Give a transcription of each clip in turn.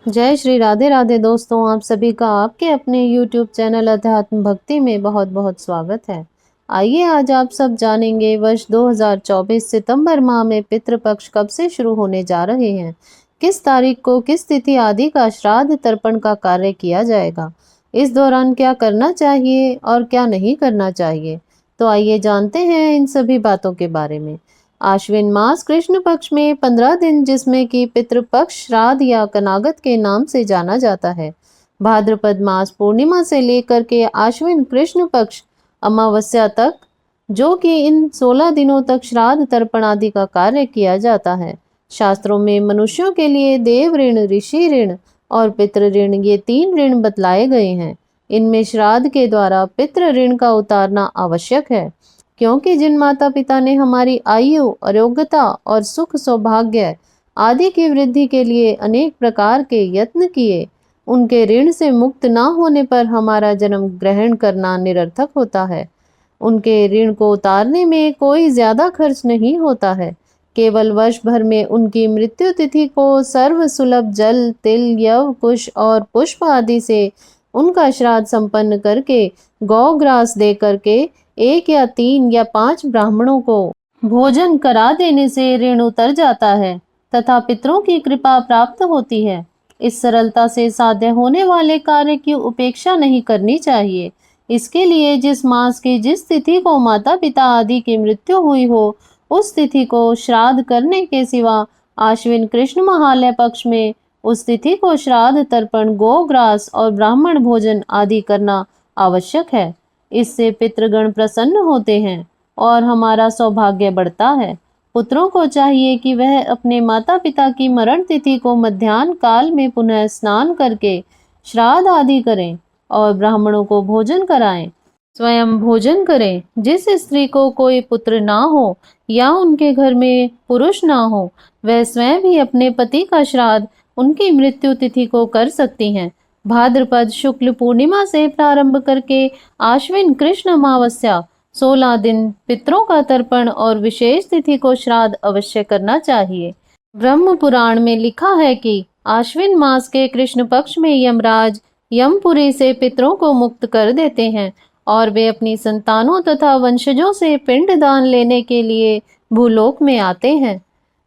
जय श्री राधे राधे दोस्तों, आप सभी का आपके अपने YouTube चैनल अध्यात्म भक्ति में बहुत बहुत स्वागत है। आइए आज आप सब जानेंगे वर्ष 2024 सितंबर माह में पितृपक्ष कब से शुरू होने जा रहे हैं, किस तारीख को किस तिथि आदि का श्राद्ध तर्पण का कार्य किया जाएगा, इस दौरान क्या करना चाहिए और क्या नहीं करना चाहिए। तो आइए जानते हैं इन सभी बातों के बारे में। आश्विन मास कृष्ण पक्ष में 15 दिन, जिसमें कि पितृपक्ष श्राद्ध या कनागत के नाम से जाना जाता है। भाद्रपद मास पूर्णिमा से लेकर के आश्विन कृष्ण पक्ष अमावस्या तक, जो कि इन 16 दिनों तक श्राद्ध तर्पण आदि का कार्य किया जाता है। शास्त्रों में मनुष्यों के लिए देव ऋण, ऋषि ऋण और पितृ ऋण, ये 3 ऋण बतलाए गए हैं। इनमें श्राद्ध के द्वारा पितृ ऋण का उतारना आवश्यक है, क्योंकि जिन माता पिता ने हमारी आयु, आरोग्यता और सुख सौभाग्य आदि की वृद्धि के लिए अनेक प्रकार के यत्न किए, उनके ऋण से मुक्त न होने पर हमारा जन्म ग्रहण करना निरर्थक होता है। उनके ऋण को उतारने में कोई ज्यादा खर्च नहीं होता है। केवल वर्ष भर में उनकी मृत्यु तिथि को सर्व सुलभ जल, तिल, यव, कुश और पुष्प आदि से उनका श्राद्ध संपन्न करके गौग्रास दे करके 1 या 3 या 5 ब्राह्मणों को भोजन करा देने से ऋण उतर जाता है तथा पितरों की कृपा प्राप्त होती है। इस सरलता से साध्य होने वाले कार्य की उपेक्षा नहीं करनी चाहिए। इसके लिए जिस मास की जिस तिथि को माता पिता आदि की मृत्यु हुई हो, उस तिथि को श्राद्ध करने के सिवा आश्विन कृष्ण महालय पक्ष में उस तिथि को श्राद्ध तर्पण, गोग्रास और ब्राह्मण भोजन आदि करना आवश्यक है। इससे पितृगण प्रसन्न होते हैं और हमारा सौभाग्य बढ़ता है। पुत्रों को चाहिए कि वह अपने माता पिता की मरण तिथि को मध्याह्न काल में पुनः स्नान करके श्राद्ध आदि करें और ब्राह्मणों को भोजन कराएं, स्वयं भोजन करें। जिस स्त्री को कोई पुत्र ना हो या उनके घर में पुरुष ना हो, वह स्वयं ही अपने पति का श्राद्ध उनकी मृत्यु तिथि को कर सकती हैं। भाद्रपद शुक्ल पूर्णिमा से प्रारंभ करके आश्विन कृष्ण अमावस्या 16 दिन पितरों का तर्पण और विशेष तिथि को श्राद्ध अवश्य करना चाहिए। ब्रह्म पुराण में लिखा है कि आश्विन मास के कृष्ण पक्ष में यमराज यमपुरी से पितरों को मुक्त कर देते हैं और वे अपनी संतानों तथा वंशजों से पिंड दान लेने के लिए भूलोक में आते हैं।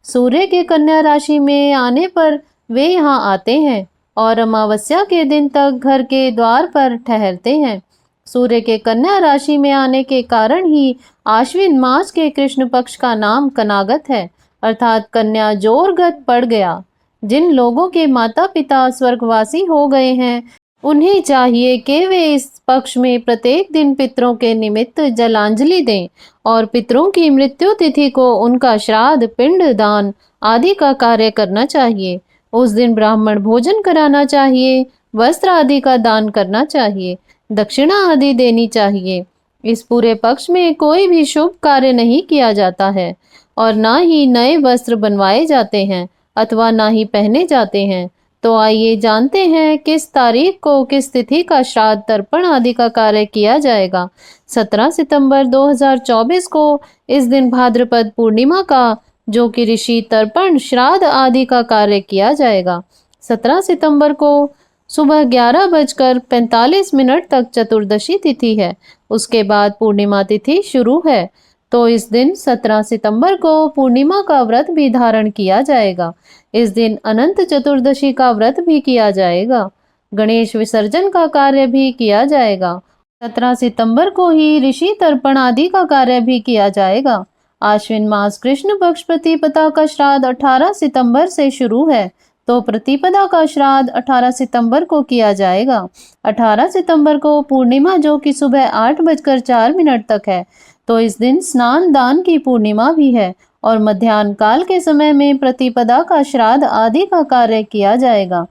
सूर्य के कन्या राशि में आने पर वे यहाँ आते हैं और अमावस्या के दिन तक घर के द्वार पर ठहरते हैं। सूर्य के कन्या राशि में आने के कारण ही आश्विन मास के कृष्ण पक्ष का नाम कनागत है, अर्थात कन्या जोरगत पड़ गया। जिन लोगों के माता पिता स्वर्गवासी हो गए हैं, उन्हें चाहिए कि वे इस पक्ष में प्रत्येक दिन पितरों के निमित्त जलांजलि दें और पितरों की मृत्यु तिथि को उनका श्राद्ध, पिंड दान आदि का कार्य करना चाहिए। उस दिन ब्राह्मण भोजन कराना चाहिए, वस्त्र आदि का दान करना चाहिए, दक्षिणा आदि देनी चाहिए। इस पूरे पक्ष में कोई भी शुभ कार्य नहीं किया जाता है और ना ही नए वस्त्र बनवाए जाते हैं अथवा ना ही पहने जाते हैं। तो आइए जानते हैं किस तारीख को किस तिथि का श्राद्ध तर्पण आदि का कार्य किया जाएगा। 17 सितंबर 2024 को इस दिन भाद्रपद पूर्णिमा का, जो कि ऋषि तर्पण, श्राद्ध आदि का कार्य किया जाएगा। 17 सितंबर को सुबह 11:45 तक चतुर्दशी तिथि है। उसके बाद पूर्णिमा तिथि शुरू है। तो इस दिन 17 सितंबर को पूर्णिमा का व्रत भी धारण किया जाएगा। इस दिन अनंत चतुर्दशी का व्रत भी किया जाएगा। गणेश विसर्जन का कार्य भी किया जाएगा। 17 सितंबर को ही ऋषि तर्पण आदि का कार्य भी किया जाएगा। आश्विन मास कृष्ण पक्ष प्रतिपदा का श्राद्ध 18 सितंबर से शुरू है, तो प्रतिपदा का श्राद्ध 18 सितंबर को किया जाएगा। 18 सितंबर को पूर्णिमा, जो कि सुबह 8:04 तक है, तो इस दिन स्नान दान की पूर्णिमा भी है और मध्याह्न काल के समय में प्रतिपदा का श्राद्ध आदि का कार्य किया जाएगा।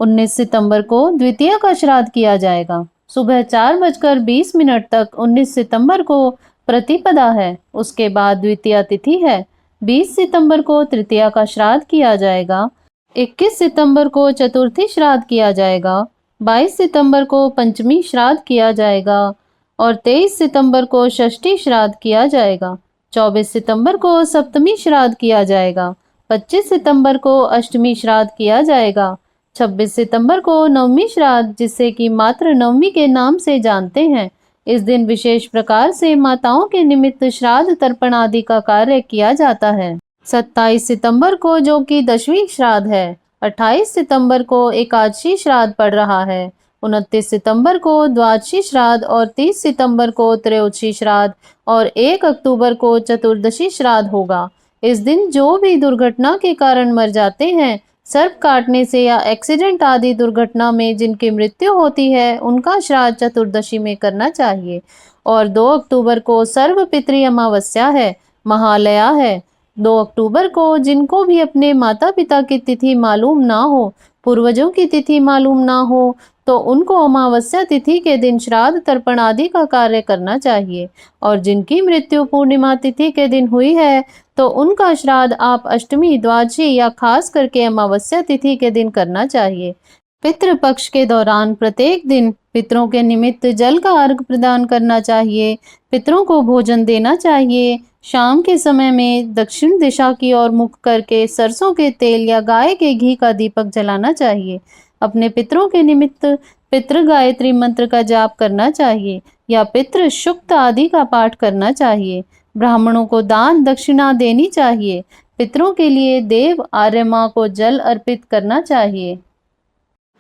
19 सितंबर को द्वितीया का श्राद्ध किया जाएगा। सुबह 4:20 तक 19 सितंबर को प्रतिपदा है। उसके बाद द्वितीया तिथि है। 20 सितंबर को तृतीया का श्राद्ध किया जाएगा। 21 सितंबर को चतुर्थी श्राद्ध किया जाएगा। 22 सितंबर को पंचमी श्राद्ध किया जाएगा और 23 सितंबर को षष्ठी श्राद्ध किया जाएगा। 24 सितंबर को सप्तमी श्राद्ध किया जाएगा। 25 सितंबर को अष्टमी श्राद्ध किया जाएगा। 26 सितंबर को नवमी श्राद्ध, जिसे कि मातृ नवमी के नाम से जानते हैं। इस दिन विशेष प्रकार से माताओं के निमित्त श्राद्ध तर्पण आदि का कार्य किया जाता है। 27 सितंबर को, जो कि दशवीं श्राद्ध है, 28 सितंबर को एकादशी श्राद्ध पड़ रहा है, 29 सितंबर को द्वादशी श्राद्ध और 30 सितंबर को त्रयोदशी श्राद्ध और 1 अक्टूबर को चतुर्दशी श्राद्ध होगा। इस दिन जो भी दुर्घटना के कारण मर जाते हैं, सर्प काटने से या एक्सीडेंट आदि दुर्घटना में जिनकी मृत्यु होती है, उनका श्राद्ध चतुर्दशी में करना चाहिए। और 2 अक्टूबर को सर्वपितृ अमावस्या है, महालया है। 2 अक्टूबर को जिनको भी अपने माता पिता की तिथि मालूम ना हो, पूर्वजों की तिथि मालूम ना हो, तो उनको अमावस्या तिथि के दिन श्राद्ध तर्पण आदि का कार्य करना चाहिए। और जिनकी मृत्यु पूर्णिमा तिथि के दिन हुई है, तो उनका श्राद्ध आप अष्टमी, द्वादशी या खास करके अमावस्या तिथि के दिन करना चाहिए। पितृपक्ष के दौरान प्रत्येक दिन पितरों के निमित्त जल का अर्घ प्रदान करना चाहिए। पितरों को भोजन देना चाहिए। शाम के समय में दक्षिण दिशा की ओर मुख करके सरसों के तेल या गाय के घी का दीपक जलाना चाहिए। अपने पितरों के निमित्त पितृ गायत्री मंत्र का जाप करना चाहिए या पितृ सुक्त आदि का पाठ करना चाहिए। ब्राह्मणों को दान दक्षिणा देनी चाहिए। पितरों के लिए देव आर्य माँ को जल अर्पित करना चाहिए।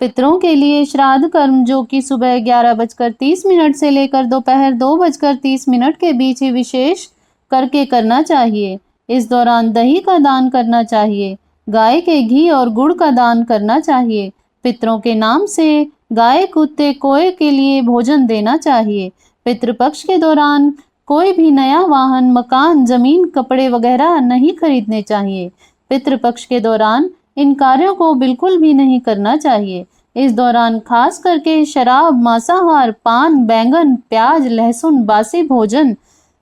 पितरों के लिए श्राद्ध कर्म, जो कि सुबह 11:30 से लेकर दोपहर 2:30 के बीच ही विशेष करके करना चाहिए। इस दौरान दही का दान करना चाहिए। गाय के घी और गुड़ का दान करना चाहिए। पितरों के नाम से गाय, कुत्ते, कोए के लिए भोजन देना चाहिए। पितृपक्ष के दौरान कोई भी नया वाहन, मकान, जमीन, कपड़े वगैरह नहीं खरीदने चाहिए। पितृपक्ष के दौरान इन कार्यों को बिल्कुल भी नहीं करना चाहिए। इस दौरान खास करके शराब, मांसाहार, पान, बैंगन, प्याज, लहसुन, बासी भोजन,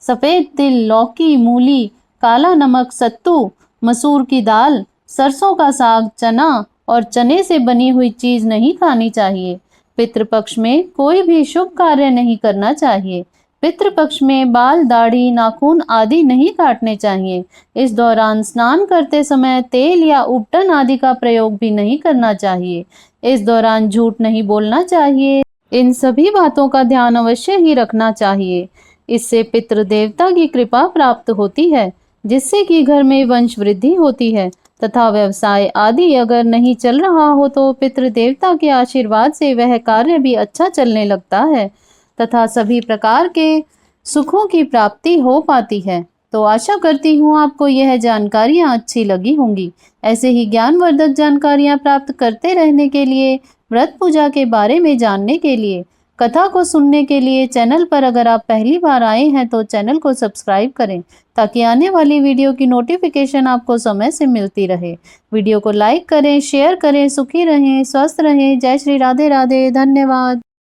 सफेद तिल, लौकी, मूली, काला नमक, सत्तू, मसूर की दाल, सरसों का साग, चना और चने से बनी हुई चीज नहीं खानी चाहिए। पितृपक्ष में कोई भी शुभ कार्य नहीं करना चाहिए। पितृपक्ष में बाल, दाढ़ी, नाखून आदि नहीं काटने चाहिए। इस दौरान स्नान करते समय तेल या उपटन आदि का प्रयोग भी नहीं करना चाहिए। इस दौरान झूठ नहीं बोलना चाहिए। इन सभी बातों का ध्यान अवश्य ही रखना चाहिए। इससे पितृ देवता की कृपा प्राप्त होती है, जिससे कि घर में वंश वृद्धि होती है तथा व्यवसाय आदि अगर नहीं चल रहा हो तो पितृ देवता के आशीर्वाद से वह कार्य भी अच्छा चलने लगता है तथा सभी प्रकार के सुखों की प्राप्ति हो पाती है। तो आशा करती हूँ आपको यह जानकारियाँ अच्छी लगी होंगी। ऐसे ही ज्ञानवर्धक जानकारियाँ प्राप्त करते रहने के लिए, व्रत पूजा के बारे में जानने के लिए, कथा को सुनने के लिए चैनल पर अगर आप पहली बार आए हैं तो चैनल को सब्सक्राइब करें, ताकि आने वाली वीडियो की नोटिफिकेशन आपको समय से मिलती रहे। वीडियो को लाइक करें, शेयर करें। सुखी रहें, स्वस्थ रहें। जय श्री राधे राधे। धन्यवाद।